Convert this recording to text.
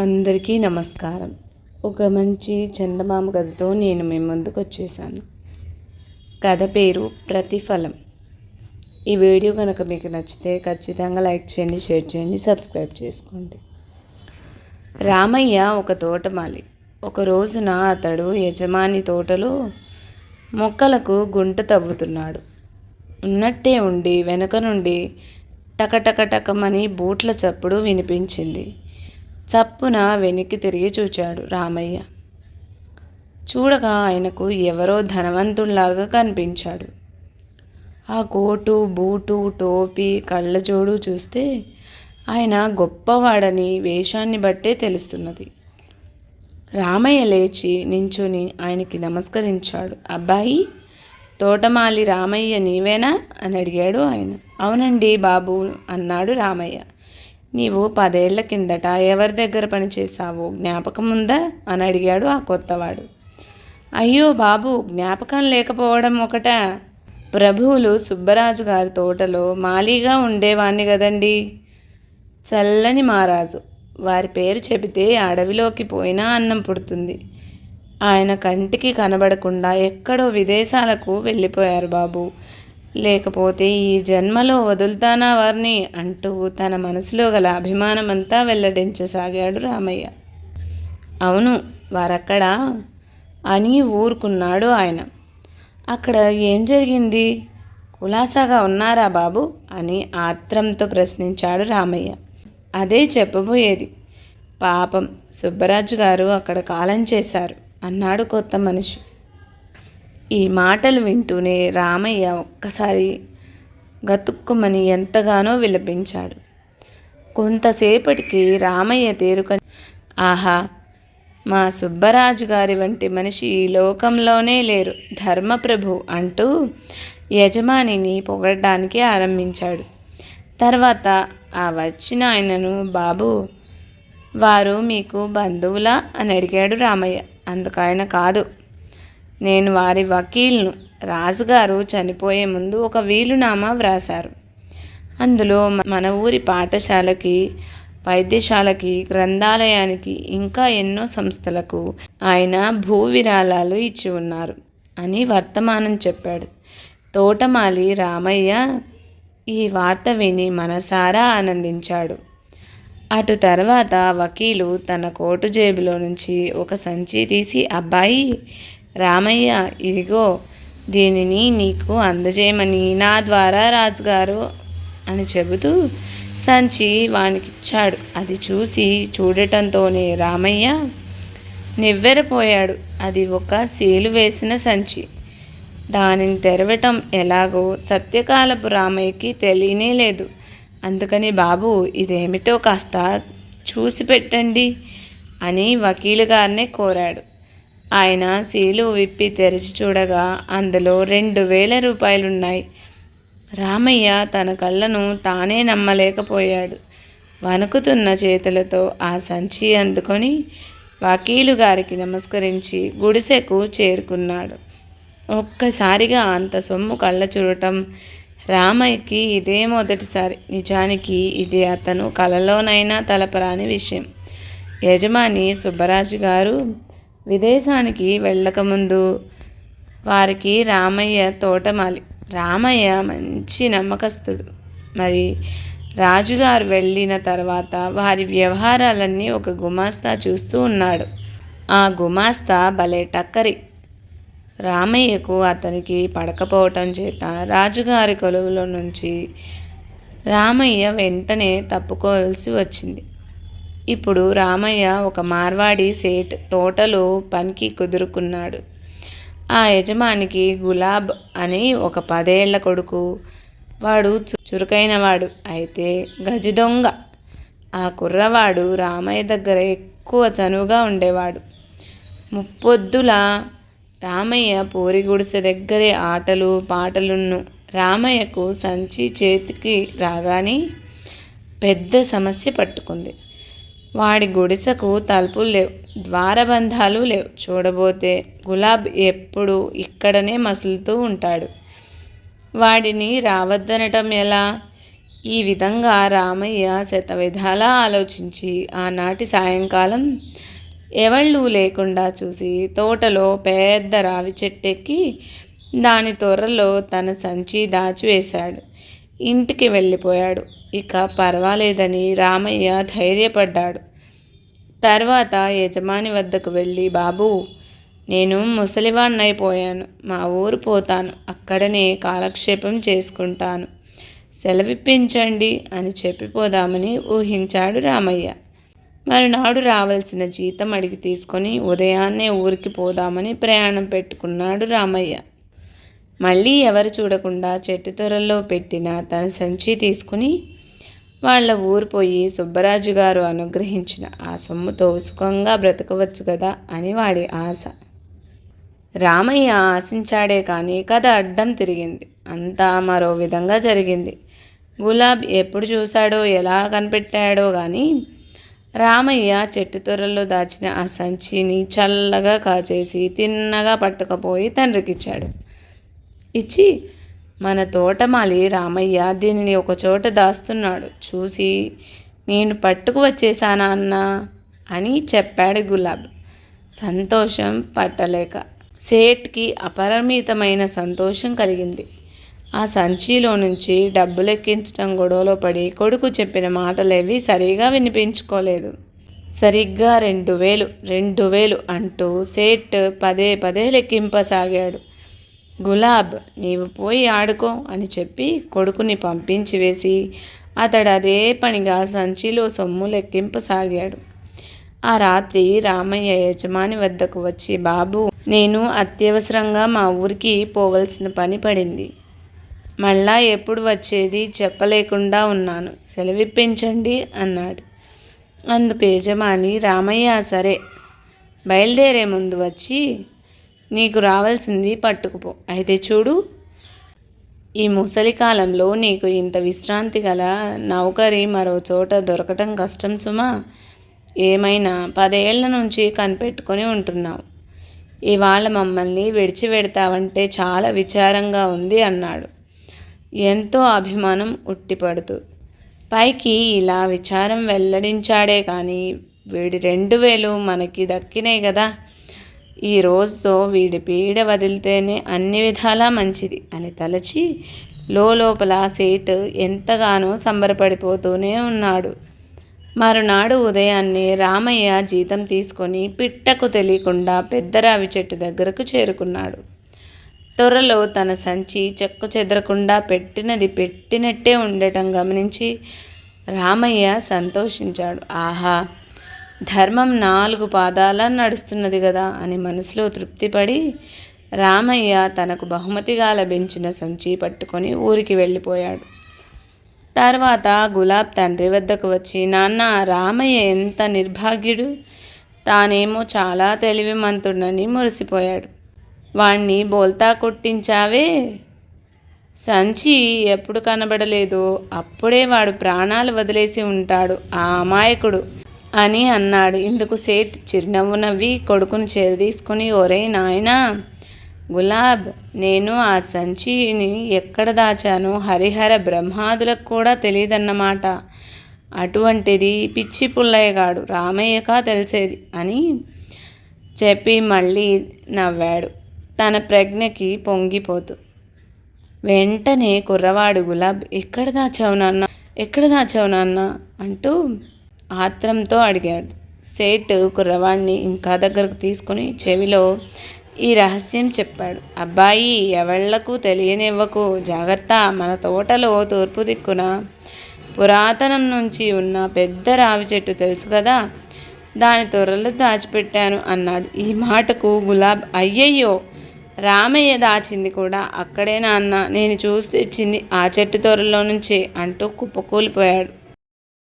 అందరికీ నమస్కారం. ఒక మంచి చందమామ కథతో నేను మీ ముందుకు వచ్చేసాను. కథ పేరు ప్రతిఫలం. ఈ వీడియో కనుక మీకు నచ్చితే ఖచ్చితంగా లైక్ చేయండి, షేర్ చేయండి, సబ్స్క్రైబ్ చేసుకోండి. రామయ్య ఒక తోటమాలి. ఒక రోజున అతడు యజమాని తోటలో మొక్కలకు గుంట తవ్వుతున్నాడు. ఉన్నట్టే ఉండి వెనుక నుండి టకటకటకమని బూట్ల చప్పుడు వినిపించింది. చప్పున వెనక్కి తిరిగి చూచాడు రామయ్య. చూడగా ఆయనకు ఎవరో ధనవంతుల్లాగా కనిపించాడు. ఆ కోటు, బూటు, టోపీ, కళ్ళజోడు చూస్తే ఆయన గొప్పవాడని వేషాన్ని బట్టే తెలుస్తున్నది. రామయ్య లేచి నించుని ఆయనకి నమస్కరించాడు. అబ్బాయి, తోటమాలి రామయ్య నీవేనా అని అడిగాడు ఆయన. అవునండి బాబు అన్నాడు రామయ్య. నీవు 10 ఏళ్ల కిందట ఎవరి దగ్గర పనిచేశావు, జ్ఞాపకం ఉందా అని అడిగాడు ఆ కొత్తవాడు. అయ్యో బాబు, జ్ఞాపకం లేకపోవడం ఒకటా? ప్రభువులు సుబ్బరాజు గారి తోటలో మాలీగా ఉండేవాణ్ణి కదండి. చల్లని మహారాజు. వారి పేరు చెబితే అడవిలోకి పోయినా అన్నం పుడుతుంది. ఆయన కంటికి కనబడకుండా ఎక్కడో విదేశాలకు వెళ్ళిపోయారు బాబు. లేకపోతే ఈ జన్మలో వదులుతానా వారిని అంటూ తన మనసులో గల అభిమానమంతా వెల్లడించసాగాడు రామయ్య. అవును, వారక్కడ అని ఊరుకున్నాడు ఆయన. అక్కడ ఏం జరిగింది? కులాసాగా ఉన్నారా బాబు అని ఆత్రంతో ప్రశ్నించాడు రామయ్య. అదే చెప్పబోయేది. పాపం సుబ్బరాజు గారు అక్కడ కాలం చేశారు అన్నాడు కొత్త మనిషి. ఈ మాటలు వింటూనే రామయ్య ఒక్కసారి గతుక్కుమని ఎంతగానో విలపించాడు. కొంతసేపటికి రామయ్య తేరుక, ఆహా, మా సుబ్బరాజు గారి వంటి మనిషి ఈ లోకంలోనే లేరు, ధర్మప్రభు అంటూ యజమానిని పొగడడానికి ఆరంభించాడు. తర్వాత ఆ వచ్చిన ఆయనను, బాబు, వారు మీకు బంధువులా అని అడిగాడు రామయ్య. అందుకైన కాదు, నేను వారి వకీల్ను. రాజుగారు చనిపోయే ముందు ఒక వీలునామా వ్రాశారు. అందులో మన ఊరి పాఠశాలకి, వైద్యశాలకి, గ్రంథాలయానికి, ఇంకా ఎన్నో సంస్థలకు ఆయన భూ విరాళాలు ఇచ్చి ఉన్నారు అని వర్తమానం చెప్పాడు. తోటమాలి రామయ్య ఈ వార్త విని మనసారా ఆనందించాడు. అటు తర్వాత వకీలు తన కోటు జేబులో నుంచి ఒక సంచి తీసి, అబ్బాయి రామయ్య, ఇదిగో, దీనిని నీకు అందజేయమని నా ద్వారా రాజుగారు అని చెబుతూ సంచి వానికిచ్చాడు. అది చూడటంతోనే రామయ్య నివ్వెరపోయాడు. అది ఒక సీలు వేసిన సంచి. దానిని తెరవటం ఎలాగో సత్యకాలపు రామయ్యకి తెలియనే లేదు. అందుకని, బాబు, ఇదేమిటో కాస్త చూసి పెట్టండి అని వకీలు గారినే కోరాడు. ఆయన సీలు విప్పి తెరిచి చూడగా అందులో 2000 రూపాయలున్నాయి. రామయ్య తన కళ్ళను తానే నమ్మలేకపోయాడు. వణుకుతున్న చేతులతో ఆ సంచి అందుకొని వకీలు గారికి నమస్కరించి గుడిసెకు చేరుకున్నాడు. ఒక్కసారిగా అంత సొమ్ము కళ్ళ చూడటం రామయ్యకి ఇదే మొదటిసారి. నిజానికి ఇది అతను కలలోనైనా తలపరాని విషయం. యజమాని సుబ్బరాజు గారు విదేశానికి వెళ్ళకముందు వారికి రామయ్య తోటమాలి. రామయ్య మంచి నమ్మకస్తుడు. మరి రాజుగారు వెళ్ళిన తర్వాత వారి వ్యవహారాలన్నీ ఒక గుమాస్తా చూస్తూ ఉన్నాడు. ఆ గుమాస్తా భలే టక్కరి. రామయ్యకు అతనికి పడకపోవటం చేత రాజుగారి కొలువులో నుంచి రామయ్య వెంటనే తప్పుకోవాల్సి వచ్చింది. ఇప్పుడు రామయ్య ఒక మార్వాడి సేట్ తోటలో పనికి కుదురుకున్నాడు. ఆ యజమానికి గులాబ్ అని ఒక 10 ఏళ్ల కొడుకు. వాడు చురుకైనవాడు, అయితే గజదొంగ. ఆ కుర్రవాడు రామయ్య దగ్గర ఎక్కువ చనువుగా ఉండేవాడు. ముప్పొద్దుల రామయ్య పూరి గుడిసె దగ్గరే ఆటలు పాటలున్ను. రామయ్యకు సంచి చేతికి రాగానే పెద్ద సమస్య పట్టుకుంది. వాడి గుడిసెకు తలుపులు లేవు, ద్వారబంధాలు లేవు. చూడబోతే గులాబ్ ఎప్పుడు ఇక్కడనే మసులుతూ ఉంటాడు. వాడిని రావద్దనటం ఎలా? ఈ విధంగా రామయ్య శతవిధాలా ఆలోచించి ఆనాటి సాయంకాలం ఎవళ్ళూ లేకుండా చూసి తోటలో పెద్ద రావి చెట్టెక్కి దాని త్వరలో తన సంచి దాచివేశాడు. ఇంటికి వెళ్ళిపోయాడు. ఇక పర్వాలేదని రామయ్య ధైర్యపడ్డాడు. తర్వాత యజమాని వద్దకు వెళ్ళి, బాబూ, నేను ముసలివాణ్ణైపోయాను, మా ఊరు పోతాను, అక్కడనే కాలక్షేపం చేసుకుంటాను, సెలవిప్పించండి అని చెప్పిపోదామని ఊహించాడు రామయ్య. మరునాడు రావాల్సిన జీతం అడిగి తీసుకొని ఉదయాన్నే ఊరికి పోదామని ప్రయాణం పెట్టుకున్నాడు రామయ్య. మళ్ళీ ఎవరు చూడకుండా చెట్టు తొరల్లో పెట్టిన తన సంచి తీసుకుని వాళ్ళ ఊరు పోయి సుబ్బరాజు గారు అనుగ్రహించిన ఆ సొమ్ముతో సుఖంగా బ్రతకవచ్చు కదా అని వాడి ఆశ. రామయ్య ఆశించాడే కానీ కథ అడ్డం తిరిగింది. అంతా మరో విధంగా జరిగింది. గులాబ్ ఎప్పుడు చూశాడో ఎలా కనిపెట్టాడో కానీ రామయ్య చెట్టు తొర్రల్లో దాచిన ఆ సంచిని చల్లగా కాచేసి తిన్నగా పట్టుకపోయి తండ్రికిచ్చాడు. ఇచ్చి, మన తోటమాలి రామయ్య దీనిని ఒకచోట దాస్తున్నాడు, చూసి నేను పట్టుకు వచ్చేసానా అన్నా అని చెప్పాడు గులాబ్. సంతోషం పట్టలేక సేట్కి అపరిమితమైన సంతోషం కలిగింది. ఆ సంచిలో నుంచి డబ్బులెక్కించడం గొడవలో పడి కొడుకు చెప్పిన మాటలేవి సరిగా వినిపించుకోలేదు. సరిగ్గా 2000 అంటూ సేట్ పదే పదే లెక్కింపసాగాడు. గులాబ్, నీవు పోయి ఆడుకో అని చెప్పి కొడుకుని పంపించి వేసి అతడు అదే పనిగా సంచిలో సొమ్ము లెక్కింపసాగాడు. ఆ రాత్రి రామయ్య యజమాని వద్దకు వచ్చి, బాబు, నేను అత్యవసరంగా మా ఊరికి పోవలసిన పని పడింది, మళ్ళా ఎప్పుడు వచ్చేది చెప్పలేకుండా ఉన్నాను, సెలవిప్పించండి అన్నాడు. అందుకు యజమాని, రామయ్య, సరే, బయలుదేరే ముందు వచ్చి నీకు రావాల్సింది పట్టుకుపో. అయితే చూడు, ఈ ముసలికాలంలో నీకు ఇంత విశ్రాంతి గల నౌకరి మరో చోట దొరకటం కష్టం సుమా. ఏమైనా 10 ఏళ్ల నుంచి కనిపెట్టుకొని ఉంటున్నావు. ఇవాళ మమ్మల్ని విడిచిపెడతావంటే చాలా విచారంగా ఉంది అన్నాడు, ఎంతో అభిమానం ఉట్టిపడుతూ. పైకి ఇలా విచారం వెల్లడించాడే కానీ వీడి 2000 మనకి దక్కినాయి కదా. ఈ రోజుతో వీడి పీడ వదిలితేనే అన్ని విధాలా మంచిది అని తలచి లోపల సేట్ ఎంతగానో సంబరపడిపోతూనే ఉన్నాడు. మరునాడు ఉదయాన్నే రామయ్య జీతం తీసుకొని పిట్టకు తెలియకుండా పెద్ద రావి చెట్టు దగ్గరకు చేరుకున్నాడు. త్వరలో తన సంచి చెక్కు చెదరకుండా పెట్టినది పెట్టినట్టే ఉండటం గమనించి రామయ్య సంతోషించాడు. ఆహా, ధర్మం 4 పాదాల నడుస్తున్నది కదా అని మనసులో తృప్తిపడి రామయ్య తనకు బహుమతిగా లభించిన సంచి పట్టుకొని ఊరికి వెళ్ళిపోయాడు. తర్వాత గులాబ్ తండ్రి వద్దకు వచ్చి, నాన్న, రామయ్య ఎంత నిర్భాగ్యుడు, తానేమో చాలా తెలివిమంతుడని మురిసిపోయాడు. వాణ్ణి బోల్తా కొట్టించావే, సంచి ఎప్పుడు కనబడలేదో అప్పుడే వాడు ప్రాణాలు వదిలేసి ఉంటాడు ఆ అమాయకుడు అని అన్నాడు. ఇందుకు సేట్ చిరునవ్వు నవ్వి కొడుకును చేరదీసుకొని, ఒరే నాయనా గులాబ్, నేను ఆ సంచిని ఎక్కడ దాచానో హరిహర బ్రహ్మాదులకు కూడా తెలియదన్నమాట. అటువంటిది పిచ్చి పుల్లయ్యగాడు రామయ్యకా తెలిసేది అని చెప్పి మళ్ళీ నవ్వాడు, తన ప్రజ్ఞకి పొంగిపోతూ. వెంటనే కుర్రవాడు గులాబ్, ఎక్కడ దాచావు నాన్న అంటూ ఆత్రంతో అడిగాడు. సేట్ కుర్రవాడిని ఇంకా దగ్గరకు తీసుకుని చెవిలో ఈ రహస్యం చెప్పాడు. అబ్బాయి, ఎవళ్లకు తెలియనివ్వకు, జాగ్రత్త. మన తోటలో తూర్పు దిక్కున పురాతనం నుంచి ఉన్న పెద్ద రావి చెట్టు తెలుసు కదా, దాని తొర్రలో దాచిపెట్టాను అన్నాడు. ఈ మాటకు గులాబ్, అయ్యయ్యో, రామయ్య దాచింది కూడా అక్కడే నాన్న, నేను చూసి తెచ్చింది ఆ చెట్టు తొర్రలో నుంచే అంటూ కుప్పకూలిపోయాడు.